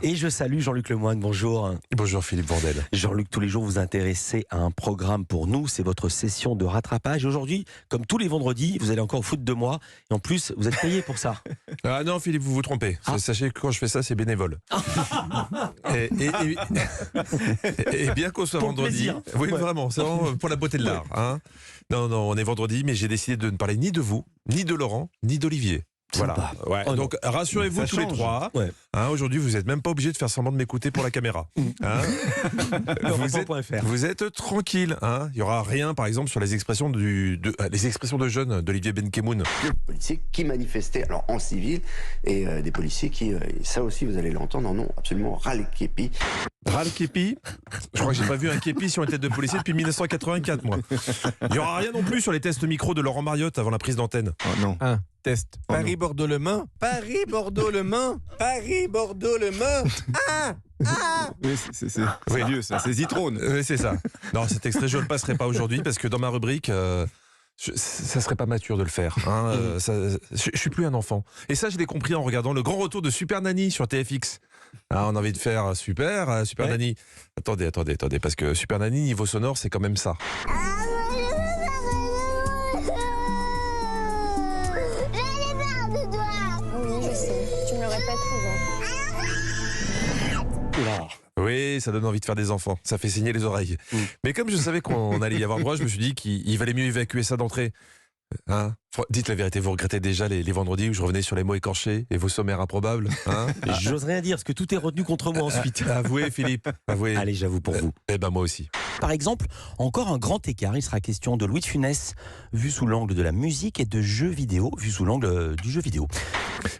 Et je salue Jean-Luc Lemoyne, bonjour. Bonjour Philippe Vandel. Jean-Luc, tous les jours vous vous intéressez à un programme pour nous, c'est votre session de rattrapage. Aujourd'hui, comme tous les vendredis, vous allez encore foutre de moi. Et en plus, vous êtes payé pour ça. Ah non Philippe, vous vous trompez. Sachez que quand je fais ça, c'est bénévole. et bien qu'on soit Pour le vendredi. plaisir. Oui, Ouais. vraiment, c'est vraiment pour la beauté de l'art. Hein. Non, on est vendredi, mais j'ai décidé de ne parler ni de vous, ni de Laurent, ni d'Olivier. Voilà. Sympa. Ouais. Oh Donc rassurez-vous Ça tous les change. trois. Ouais. Hein, aujourd'hui, vous n'êtes même pas obligé de faire semblant de m'écouter pour la caméra. Hein. Europe1.fr. Vous êtes tranquille. Hein. Il n'y aura rien, par exemple, sur les expressions les expressions de jeunes d'Olivier Benkemoun. Policiers qui manifestaient alors en civil et des policiers qui, ça aussi vous allez l'entendre, en ont absolument ras le képi. Ral képi. Je crois que j'ai pas vu un képi sur une tête de policier depuis 1984, moi. Il n'y aura rien non plus sur les tests micro de Laurent Mariotte avant la prise d'antenne. Oh non. Un test. Oh non. Paris-Bordeaux-Le Mans. Paris-Bordeaux-Le Mans. Paris-Bordeaux-Le Mans. Oui, c'est Oui. vieux ça, c'est Zitrone. Oui, c'est ça. Non, cet extrait, je ne le passerai pas aujourd'hui parce que dans ma rubrique, ça serait pas mature de le faire. Hein, je suis plus un enfant. Et ça, je l'ai compris en regardant le grand retour de Super Nanny sur TFX. Ah, on a envie de faire Super Ouais. Nanny. Attendez, parce que Super Nanny, niveau sonore, c'est quand même ça. Oui, je sais. Tu me le répètes souvent. Oula. Oui, ça donne envie de faire des enfants. Ça fait saigner les oreilles. Mais comme je savais qu'on allait y avoir droit, je me suis dit qu'il valait mieux évacuer ça d'entrée. Hein, dites la vérité, vous regrettez déjà les vendredis où je revenais sur les mots écorchés et vos sommaires improbables, hein? J'ose rien dire, parce que tout est retenu contre moi ensuite. Avouez Philippe, avouez. Allez, j'avoue pour vous. Eh ben moi aussi. Par exemple, encore un grand écart, il sera question de Louis de Funès, vu sous l'angle de la musique, et de jeux vidéo, vu sous l'angle du jeu vidéo.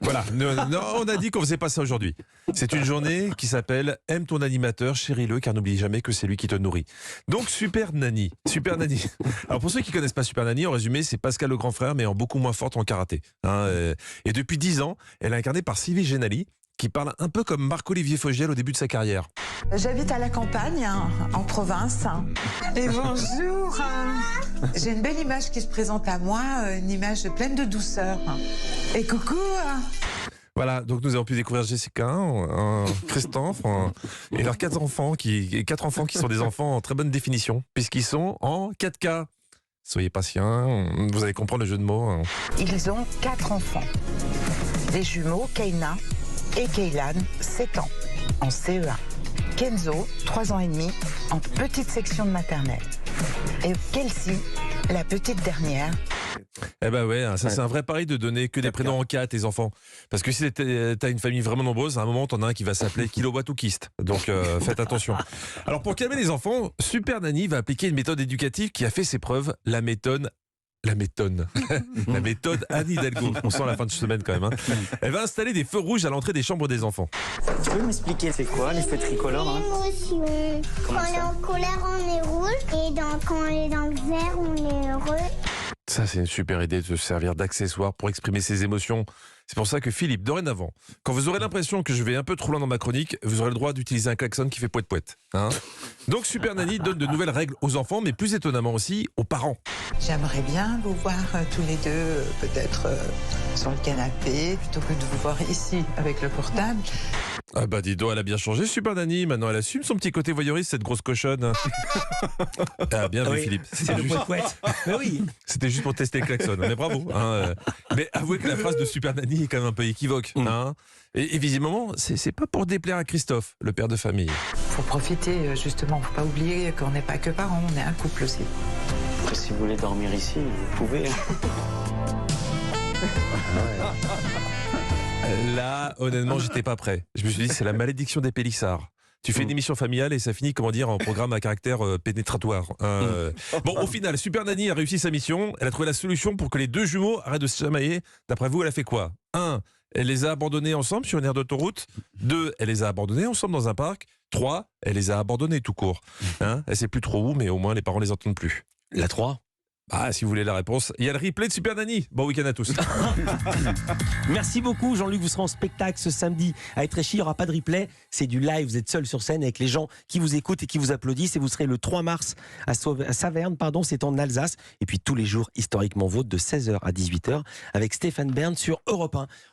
Voilà, non, on a dit qu'on faisait pas ça aujourd'hui. C'est une journée qui s'appelle Aime ton animateur, chéris-le, car n'oublie jamais que c'est lui qui te nourrit. Donc Super Nanny. Alors pour ceux qui connaissent pas Super Nanny, en résumé, c'est Pascal le grand frère, mais en beaucoup moins forte en karaté. Hein, et depuis 10 ans, elle est incarnée par Sylvie Genali, qui parle un peu comme Marc-Olivier Fogiel au début de sa carrière. J'habite à la campagne, en province. Et bonjour. J'ai une belle image qui se présente à moi, une image pleine de douceur. Et coucou. Voilà, donc nous avons pu découvrir Jessica, Christophe, et leurs quatre enfants qui sont des enfants en très bonne définition, puisqu'ils sont en 4K. Soyez patients, vous allez comprendre le jeu de mots. Hein. Ils ont 4 enfants. Les jumeaux, Keina et Keilan, 7 ans, en CE1. Kenzo, 3 ans et demi, en petite section de maternelle. Et Kelsey, la petite dernière. Eh ben ouais, ça c'est un vrai pari de donner que des prénoms en K à tes enfants. Parce que si t'as une famille vraiment nombreuse, à un moment t'en as un qui va s'appeler kilowatt ou kyste. Donc faites attention. Alors pour calmer les enfants, Super Nanny va appliquer une méthode éducative qui a fait ses preuves, la méthode Anne Hidalgo. On sent la fin de semaine quand même. Hein. Elle va installer des feux rouges à l'entrée des chambres des enfants. Tu peux m'expliquer c'est quoi les feux tricolores hein Émotion. Quand Comment on est ça en colère, on est rouge. Et quand on est dans le vert, on est heureux. Ça, c'est une super idée de se servir d'accessoires pour exprimer ses émotions. C'est pour ça que Philippe, dorénavant, quand vous aurez l'impression que je vais un peu trop loin dans ma chronique, vous aurez le droit d'utiliser un klaxon qui fait poète-poète. Hein. Donc Super Nanny donne de nouvelles règles aux enfants, mais plus étonnamment aussi aux parents. J'aimerais bien vous voir tous les deux, peut-être sur le canapé, plutôt que de vous voir ici avec le portable. Ah bah dis donc, elle a bien changé, Super Nanny. Maintenant, elle assume son petit côté voyeuriste, cette grosse cochonne. Ah, bien vu, Oui, Philippe. c'est le poète. Mais oui. C'était juste pour tester le klaxon. Mais bravo. Hein. Mais avouez que la phrase de Super Nanny est quand même un peu équivoque. Hein. Et visiblement, c'est pas pour déplaire à Christophe, le père de famille. Faut profiter, justement, faut pas oublier qu'on n'est pas que parents, on est un couple aussi. Après, si vous voulez dormir ici, vous pouvez. Là, honnêtement, j'étais pas prêt. Je me suis dit, c'est la malédiction des Pélissards. Tu fais une émission familiale et ça finit, comment dire, en programme à caractère pénétratoire. Bon, au final, Super Nanny a réussi sa mission. Elle a trouvé la solution pour que les deux jumeaux arrêtent de se chamailler. D'après vous, elle a fait quoi 1. Elle les a abandonnés ensemble sur une aire d'autoroute. 2. Elle les a abandonnés ensemble dans un parc. 3. Elle les a abandonnés tout court. Hein, elle sait plus trop où, mais au moins les parents les entendent plus. La 3. Ah, si vous voulez la réponse, il y a le replay de Super Nanny. Bon week-end à tous. Merci beaucoup Jean-Luc, vous serez en spectacle ce samedi à Étréchy, il n'y aura pas de replay, c'est du live, vous êtes seul sur scène avec les gens qui vous écoutent et qui vous applaudissent et vous serez le 3 mars à Saverne, c'est en Alsace, et puis tous les jours historiquement vôtres de 16h à 18h avec Stéphane Bern sur Europe 1.